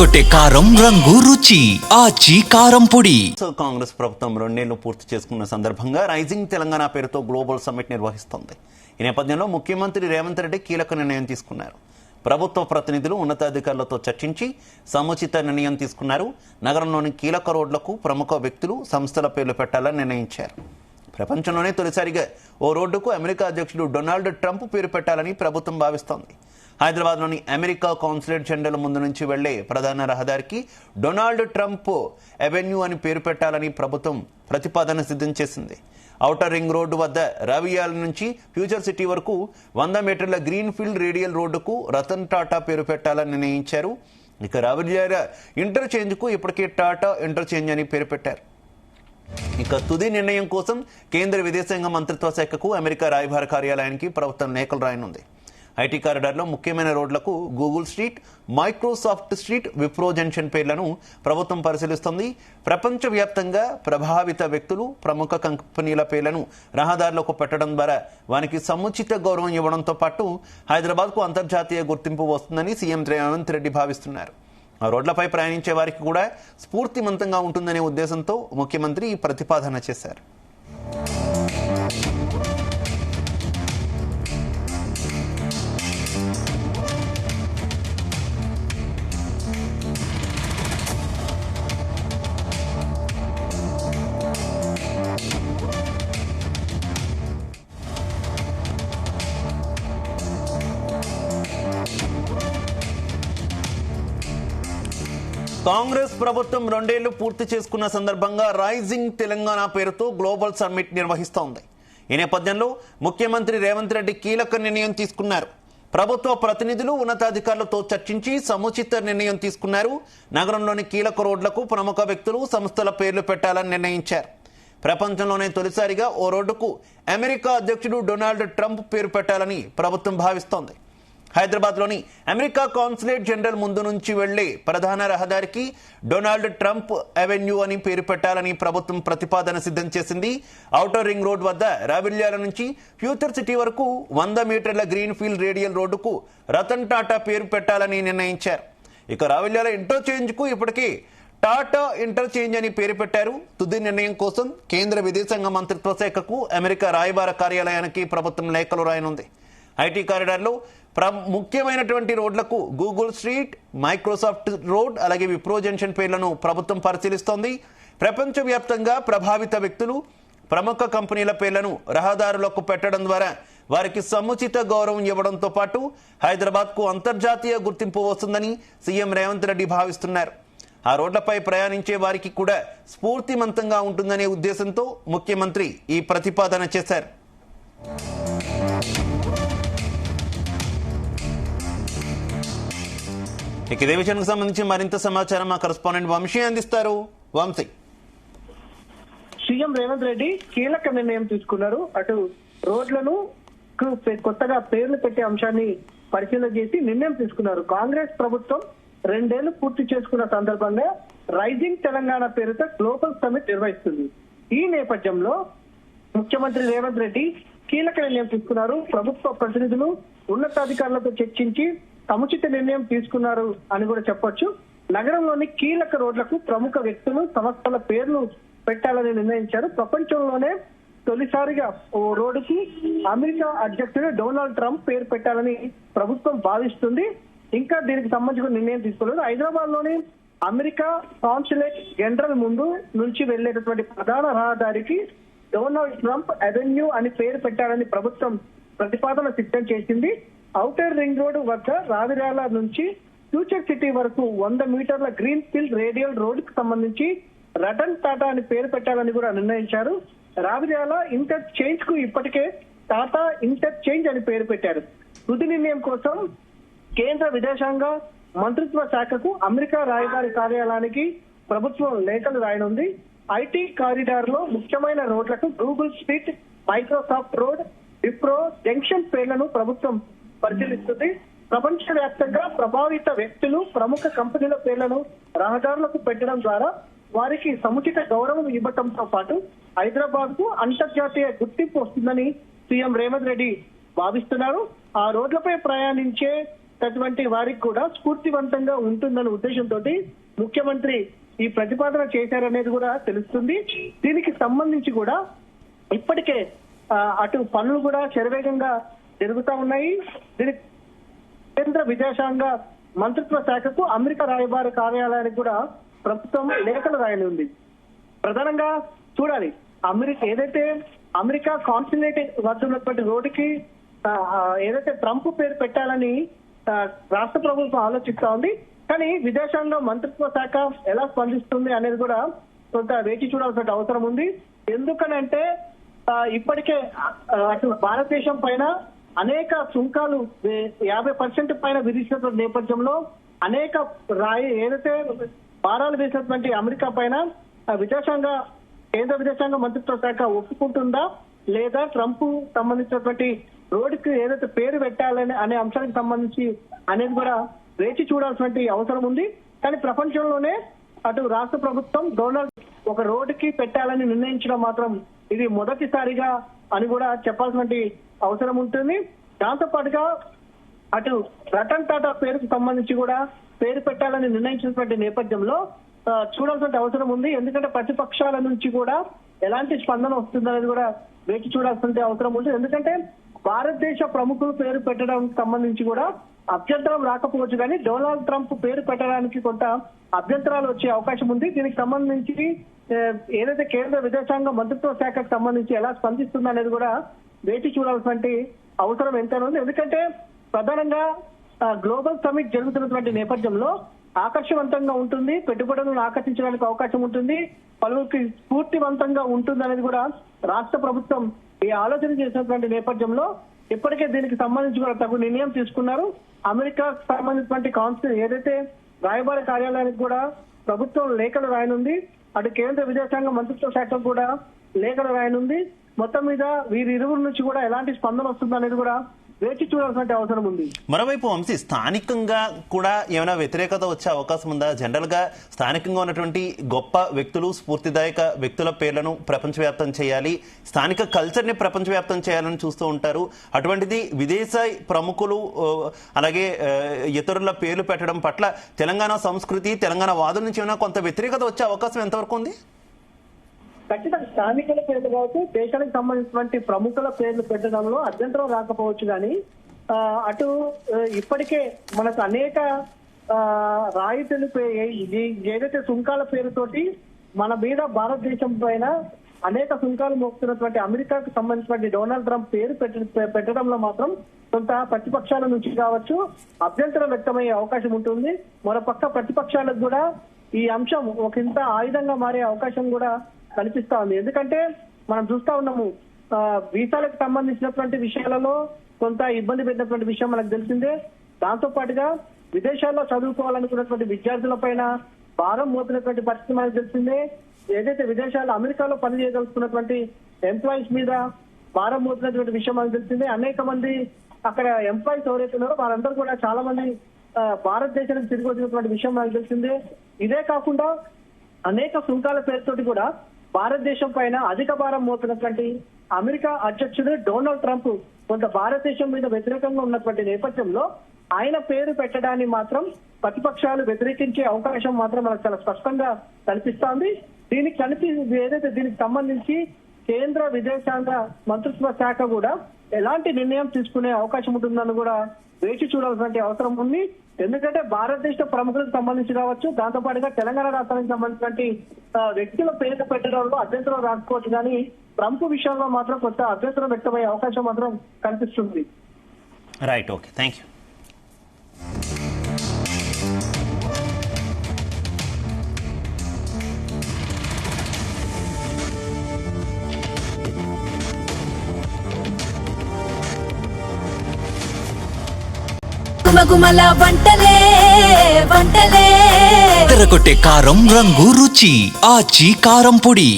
అదరగొట్టే కారం రంగు రుచి ఆచి కారం పొడి. కాంగ్రెస్ ప్రభుత్వం 2 ఏళ్లు పూర్తి చేసుకున్న సందర్భంగా రైజింగ్ తెలంగాణ పేరుతో గ్లోబల్ సమ్మిట్ నిర్వహిస్తోంది. ఈ నేపథ్యంలో ముఖ్యమంత్రి రేవంత్ రెడ్డి కీలక నిర్ణయం తీసుకున్నారు. ప్రభుత్వ ప్రతినిధులు ఉన్నతాధికారులతో చర్చించి సముచిత నిర్ణయం తీసుకున్నారు. నగరంలోని కీలక రోడ్లకు ప్రముఖ వ్యక్తులు సంస్థల పేర్లు పెట్టాలని నిర్ణయించారు. ప్రపంచంలోనే తొలిసారిగా ఓ రోడ్డుకు అమెరికా అధ్యక్షుడు డొనాల్డ్ ట్రంప్ పేరు పెట్టాలని ప్రభుత్వం భావిస్తోంది. హైదరాబాద్లోని అమెరికా కాన్సులేట్ జనరల్ ముందు నుంచి వెళ్లే ప్రధాన రహదారికి డొనాల్డ్ ట్రంప్ అవెన్యూ అని పేరు పెట్టాలని ప్రభుత్వం ప్రతిపాదన సిద్ధం చేసింది. ఔటర్ రింగ్ రోడ్డు వద్ద రావియాల నుంచి ఫ్యూచర్ సిటీ వరకు 100 మీటర్ల గ్రీన్ ఫీల్డ్ రేడియల్ రోడ్డుకు రతన్ టాటా పేరు పెట్టాలని నిర్ణయించారు. ఇక రావియాల ఇంటర్చేంజ్కు ఇప్పటికే టాటా ఇంటర్చేంజ్ అని పేరు పెట్టారు. ఇక తుది నిర్ణయం కోసం కేంద్ర విదేశాంగ మంత్రిత్వ శాఖకు అమెరికా రాయబార కార్యాలయానికి ప్రభుత్వం లేఖలు రాయనుంది. ఐటీ కారిడార్లో ముఖ్యమైన రోడ్లకు Google street, Microsoft street, Wipro junction పేర్లను ప్రభుత్వం పరిశీలిస్తోంది. ప్రపంచవ్యాప్తంగా ప్రభావిత వ్యక్తులు, ప్రముఖ కంపెనీల పేర్లను రహదారులకు పెట్టడం ద్వారా వారికి సముచిత గౌరవం ఇవ్వడంతో పాటు హైదరాబాద్కు అంతర్జాతీయ గుర్తింపు వస్తుందని సీఎం రేవంత్ రెడ్డి భావిస్తున్నారు. ఆ రోడ్లపై ప్రయాణించే వారికి కూడా స్ఫూర్తిమంతంగా ఉంటుందనే ఉద్దేశంతో ముఖ్యమంత్రి ఈ ప్రతిపాదన చేశారు. కాంగ్రెస్ ప్రభుత్వం 2 ఏళ్లు పూర్తి చేసుకున్న సందర్భంగా రైజింగ్ తెలంగాణ పేరుతో గ్లోబల్ సమ్మిట్ నిర్వహిస్తోంది. ఈ నేపథ్యంలో ముఖ్యమంత్రి రేవంత్ రెడ్డి కీలక నిర్ణయం తీసుకున్నారు. ప్రభుత్వ ప్రతినిధులు ఉన్నతాధికారులతో చర్చించి సముచిత నిర్ణయం తీసుకున్నారు. నగరంలోని కీలక రోడ్లకు ప్రముఖ వ్యక్తులు, సంస్థల పేర్లు పెట్టాలని నిర్ణయించారు. ప్రపంచంలోనే తొలిసారిగా ఓ రోడ్డుకు అమెరికా అధ్యక్షుడు డొనాల్డ్ ట్రంప్ పేరు పెట్టాలని ప్రభుత్వం భావిస్తోంది. హైదరాబాద్లోని అమెరికా కాన్సులేట్ జనరల్ ముందు నుంచి వెళ్లే ప్రధాన రహదారికి డొనాల్డ్ ట్రంప్ అవెన్యూ అని పేరు పెట్టాలని ప్రభుత్వం ప్రతిపాదన సిద్ధం చేసింది. ఔటర్ రింగ్ రోడ్ వద్ద రావిల్యాల నుంచి ఫ్యూచర్ సిటీ వరకు 100 మీటర్ల గ్రీన్ ఫీల్డ్ రేడియల్ రోడ్డుకు రతన్ టాటా పేరు పెట్టాలని నిర్ణయించారు. ఇక రావిల్యాల ఇంటర్చేంజ్కు ఇప్పటికే టాటా ఇంటర్చేంజ్ అని పేరు పెట్టారు. తుది నిర్ణయం కోసం కేంద్ర విదేశాంగ మంత్రిత్వ శాఖకు అమెరికా రాయబార కార్యాలయానికి ప్రభుత్వం లేఖలు రాయనుంది. ఐటీ కారిడార్లో ముఖ్యమైనటువంటి రోడ్లకు గూగుల్ స్ట్రీట్, మైక్రోసాఫ్ట్ రోడ్, అలాగే విప్రో జంక్షన్ పేర్లను ప్రభుత్వం పరిశీలిస్తోంది. ప్రపంచవ్యాప్తంగా ప్రభావిత వ్యక్తులు, ప్రముఖ కంపెనీల పేర్లను రహదారులకు పెట్టడం ద్వారా వారికి సముచిత గౌరవం ఇవ్వడంతో పాటు హైదరాబాద్కు అంతర్జాతీయ గుర్తింపు వస్తుందని సీఎం రేవంత్ రెడ్డి భావిస్తున్నారు. ఆ రోడ్లపై ప్రయాణించే వారికి కూడా స్ఫూర్తిమంతంగా ఉంటుందనే ఉద్దేశంతో ముఖ్యమంత్రి ఈ ప్రతిపాదన చేశారు. ఇక ఇదే విషయానికి సంబంధించి మరింత సమాచారం మా కరెస్పాండెంట్ వంశీ అందిస్తారు. వంశీ, సీఎం రేవంత్ రెడ్డి కీలక నిర్ణయం తీసుకున్నారు. అటు రోడ్లను కొత్తగా పేర్లు పెట్టే అంశాన్ని పరిశీలన చేసి నిర్ణయం తీసుకున్నారు. కాంగ్రెస్ ప్రభుత్వం 2 ఏళ్లు పూర్తి చేసుకున్న సందర్భంగా రైజింగ్ తెలంగాణ పేరుతో గ్లోబల్ సమ్మిట్ నిర్వహిస్తుంది. ఈ నేపథ్యంలో ముఖ్యమంత్రి రేవంత్ రెడ్డి కీలక నిర్ణయం తీసుకున్నారు. ప్రభుత్వ ప్రతినిధులు ఉన్నతాధికారులతో చర్చించి సముచిత నిర్ణయం తీసుకున్నారు అని కూడా చెప్పొచ్చు. నగరంలోని కీలక రోడ్లకు ప్రముఖ వ్యక్తులు, సంస్థల పేర్లు పెట్టాలని నిర్ణయించారు. ప్రపంచంలోనే తొలిసారిగా ఓ రోడ్డుకి అమెరికా అధ్యక్షుడు డొనాల్డ్ ట్రంప్ పేరు పెట్టాలని ప్రభుత్వం భావిస్తుంది. ఇంకా దీనికి సంబంధించిన నిర్ణయం తీసుకోలేదు. హైదరాబాద్ లోని అమెరికా కాన్సులేట్ జనరల్ ముందు నుంచి వెళ్లేటటువంటి ప్రధాన రహదారికి డొనాల్డ్ ట్రంప్ అవెన్యూ అని పేరు పెట్టాలని ప్రభుత్వం ప్రతిపాదన సిద్ధం చేసింది. ఔటర్ రింగ్ రోడ్ వద్ద రావిరాల నుంచి ఫ్యూచర్ సిటీ వరకు 100 మీటర్ల గ్రీన్ ఫీల్డ్ రేడియల్ రోడ్ కు సంబంధించి రతన్ టాటా అని పేరు పెట్టాలని కూడా నిర్ణయించారు. రావిరాల ఇంటర్చేంజ్ కు ఇప్పటికే టాటా ఇంటర్చేంజ్ అని పేరు పెట్టారు. తుది నిర్ణయం కోసం కేంద్ర విదేశాంగ మంత్రిత్వ శాఖకు అమెరికా రాయబారి కార్యాలయానికి ప్రభుత్వం లేఖలు రాయనుంది. ఐటీ కారిడార్ లో ముఖ్యమైన రోడ్లకు Google street, Microsoft road, Wipro junction పేర్లను ప్రభుత్వం పరిశీలిస్తుంది. ప్రపంచవ్యాప్తంగా ప్రభావిత వ్యక్తులు, ప్రముఖ కంపెనీల పేర్లను రహదారులకు పెట్టడం ద్వారా వారికి సముచిత గౌరవం ఇవ్వడంతో పాటు హైదరాబాద్ కు అంతర్జాతీయ గుర్తింపు వస్తుందని సీఎం రేవంత్ రెడ్డి భావిస్తున్నారు. ఆ రోడ్లపై ప్రయాణించే చేసేటటువంటి వారికి కూడా స్ఫూర్తివంతంగా ఉంటుందనే ఉద్దేశంతో ముఖ్యమంత్రి ఈ ప్రతిపాదన చేశారనేది కూడా తెలుస్తుంది. దీనికి సంబంధించి కూడా ఇప్పటికే అటు పనులు కూడా శరవేగంగా జరుగుతూ ఉన్నాయి. దీనికి కేంద్ర విదేశాంగ మంత్రిత్వ శాఖకు అమెరికా రాయబార కార్యాలయానికి కూడా ప్రభుత్వం లేఖలు రాయనుంది. ప్రధానంగా చూడాలి, ఏదైతే అమెరికా కాన్సులేట్ వద్ద ఉన్నటువంటి రోడ్డుకి ఏదైతే ట్రంప్ పేరు పెట్టాలని రాష్ట్ర ప్రభుత్వం ఆలోచిస్తా ఉంది. కానీ విదేశాంగ మంత్రిత్వ శాఖ ఎలా స్పందిస్తుంది అనేది కూడా కొంత వేచి చూడాల్సిన అవసరం ఉంది. ఎందుకనంటే ఇప్పటికే అటు భారతదేశం పైన అనేక సుంకాలు 50% పైన విధించినటువంటి నేపథ్యంలో అనేక ఏదైతే భారాలు వేసినటువంటి అమెరికా పైన కేంద్ర విదేశాంగ మంత్రిత్వ శాఖ ఒప్పుకుంటుందా లేదా ట్రంప్ సంబంధించినటువంటి రోడ్డుకి ఏదైతే పేరు పెట్టాలని అనే అంశానికి సంబంధించి అనేది కూడా వేచి చూడాల్సిన అవసరం ఉంది. కానీ ప్రపంచంలోనే అటు రాష్ట్ర ప్రభుత్వం డొనాల్డ్ ఒక రోడ్డుకి పెట్టాలని నిర్ణయించడం మాత్రం ఇది మొదటిసారిగా అని కూడా చెప్పాల్సిన అవసరం ఉంటుంది. దాంతో పాటుగా అటు రతన్ టాటా పేరుకు సంబంధించి కూడా పేరు పెట్టాలని నిర్ణయించినటువంటి నేపథ్యంలో చూడాల్సిన అవసరం ఉంది. ఎందుకంటే ప్రతిపక్షాల నుంచి కూడా ఎలాంటి స్పందన వస్తుందనేది కూడా వేచి చూడాల్సిన అవసరం ఉంటుంది. ఎందుకంటే భారతదేశ ప్రముఖులు పేరు పెట్టడానికి సంబంధించి కూడా అభ్యంతరం రాకపోవచ్చు, కానీ డొనాల్డ్ ట్రంప్ పేరు పెట్టడానికి కొంత అభ్యంతరాలు వచ్చే అవకాశం ఉంది. దీనికి సంబంధించి ఏదైతే కేంద్ర విదేశాంగ మంత్రిత్వ శాఖకు సంబంధించి ఎలా స్పందిస్తుంది అనేది కూడా వేచి చూడాల్సిన అవసరం ఎంతైనా ఉంది. ఎందుకంటే ప్రధానంగా గ్లోబల్ సమిట్ జరుగుతున్నటువంటి నేపథ్యంలో ఆకర్షవంతంగా ఉంటుంది, పెట్టుబడులను ఆకర్షించడానికి అవకాశం ఉంటుంది, పలువురికి స్ఫూర్తివంతంగా ఉంటుంది అనేది కూడా రాష్ట్ర ప్రభుత్వం ఈ ఆలోచన చేసినటువంటి నేపథ్యంలో ఇప్పటికే దీనికి సంబంధించి కూడా తగు నిర్ణయం తీసుకున్నారు. అమెరికాకు సంబంధించినటువంటి కౌన్సిల్ ఏదైతే రాయబార కార్యాలయానికి కూడా ప్రభుత్వం లేఖలు రాయనుంది, అటు కేంద్ర విదేశాంగ మంత్రిత్వ శాఖకు కూడా లేఖలు రాయనుంది. మొత్తం మీద వీరిరువురి నుంచి కూడా ఎలాంటి స్పందన వస్తుంది అనేది కూడా వేచి చూడాల్సిన అవసరం ఉంది. మరోవైపు వంశీ, స్థానికంగా కూడా ఏమైనా వ్యతిరేకత వచ్చే అవకాశం ఉందా? జనరల్ గా స్థానికంగా ఉన్నటువంటి గొప్ప వ్యక్తులు, స్ఫూర్తిదాయక వ్యక్తుల పేర్లను ప్రపంచవ్యాప్తం చేయాలి, స్థానిక కల్చర్ ని ప్రపంచవ్యాప్తం చేయాలని చూస్తూ ఉంటారు. అటువంటిది విదేశీ ప్రముఖులు అలాగే ఇతరుల పేర్లు పెట్టడం పట్ల తెలంగాణ సంస్కృతి, తెలంగాణ వాదుల నుంచి ఏమైనా కొంత వ్యతిరేకత వచ్చే అవకాశం ఎంతవరకు ఉంది? ఖచ్చితంగా స్థానికుల పేర్లు కావచ్చు, దేశానికి సంబంధించినటువంటి ప్రముఖుల పేర్లు పెట్టడంలో అభ్యంతరం రాకపోవచ్చు, కానీ అటు ఇప్పటికే మనకు అనేక రాయితీలు ఏదైతే సుంకాల పేరుతోటి మన మీద భారతదేశం పైన అనేక సుంకాలు మోపుతున్నటువంటి అమెరికాకు సంబంధించినటువంటి డొనాల్డ్ ట్రంప్ పేరు పెట్టడంలో మాత్రం కొంత ప్రతిపక్షాల నుంచి కావచ్చు అభ్యంతరం వ్యక్తమయ్యే అవకాశం ఉంటుంది. మరోపక్క ప్రతిపక్షాలకు కూడా ఈ అంశం ఒకంత ఆయుధంగా మారే అవకాశం కూడా కనిపిస్తా ఉంది. ఎందుకంటే మనం చూస్తా ఉన్నాము, వీసాలకు సంబంధించినటువంటి విషయాలలో కొంత ఇబ్బంది పెట్టినటువంటి విషయం మనకు తెలిసిందే. దాంతో పాటుగా విదేశాల్లో చదువుకోవాలనుకున్నటువంటి విద్యార్థుల పైన భారం మోపినటువంటి పరిస్థితి మనకు తెలిసిందే. ఏదైతే విదేశాల్లో అమెరికాలో పనిచేయగలుగుతున్నటువంటి ఎంప్లాయీస్ మీద భారం మోపినటువంటి విషయం మనకు తెలిసిందే. అనేక మంది అక్కడ ఎంప్లాయీస్ ఎవరైతే ఉన్నారో వారందరూ కూడా చాలా మంది భారతదేశానికి తిరిగి వచ్చినటువంటి విషయం మనకు తెలిసిందే. ఇదే కాకుండా అనేక సుంకాల పేరుతోటి కూడా భారతదేశం పైన అధిక భారం మోపినటువంటి అమెరికా అధ్యక్షుడు డొనాల్డ్ ట్రంప్ కొంత భారతదేశం మీద వ్యతిరేకంగా ఉన్నటువంటి నేపథ్యంలో ఆయన పేరు పెట్టడాన్ని మాత్రం ప్రతిపక్షాలు వ్యతిరేకించే అవకాశం మాత్రం మనకు చాలా స్పష్టంగా కనిపిస్తోంది. ఏదైతే దీనికి సంబంధించి కేంద్ర విదేశాంగ మంత్రిత్వ శాఖ కూడా ఎలాంటి నిర్ణయం తీసుకునే అవకాశం ఉంటుందని కూడా వేచి చూడాల్సిన అవసరం ఉంది. ఎందుకంటే భారతదేశ ప్రముఖులకు సంబంధించి కావచ్చు, దాంతో పాటుగా తెలంగాణ రాష్ట్రానికి సంబంధించినటువంటి వ్యక్తుల పేరు పెట్టడంలో అభ్యంతరం రాకపోవచ్చు, కానీ ట్రంప్ విషయంలో మాత్రం కొంత అభ్యంతరం వ్యక్తమయ్యే అవకాశం మాత్రం కనిపిస్తుంది. Right, okay, thank you. గుమగుమల వంటలే వంటలే తెరకొట్టే కారం రంగు రుచి ఆచి కారం పొడి.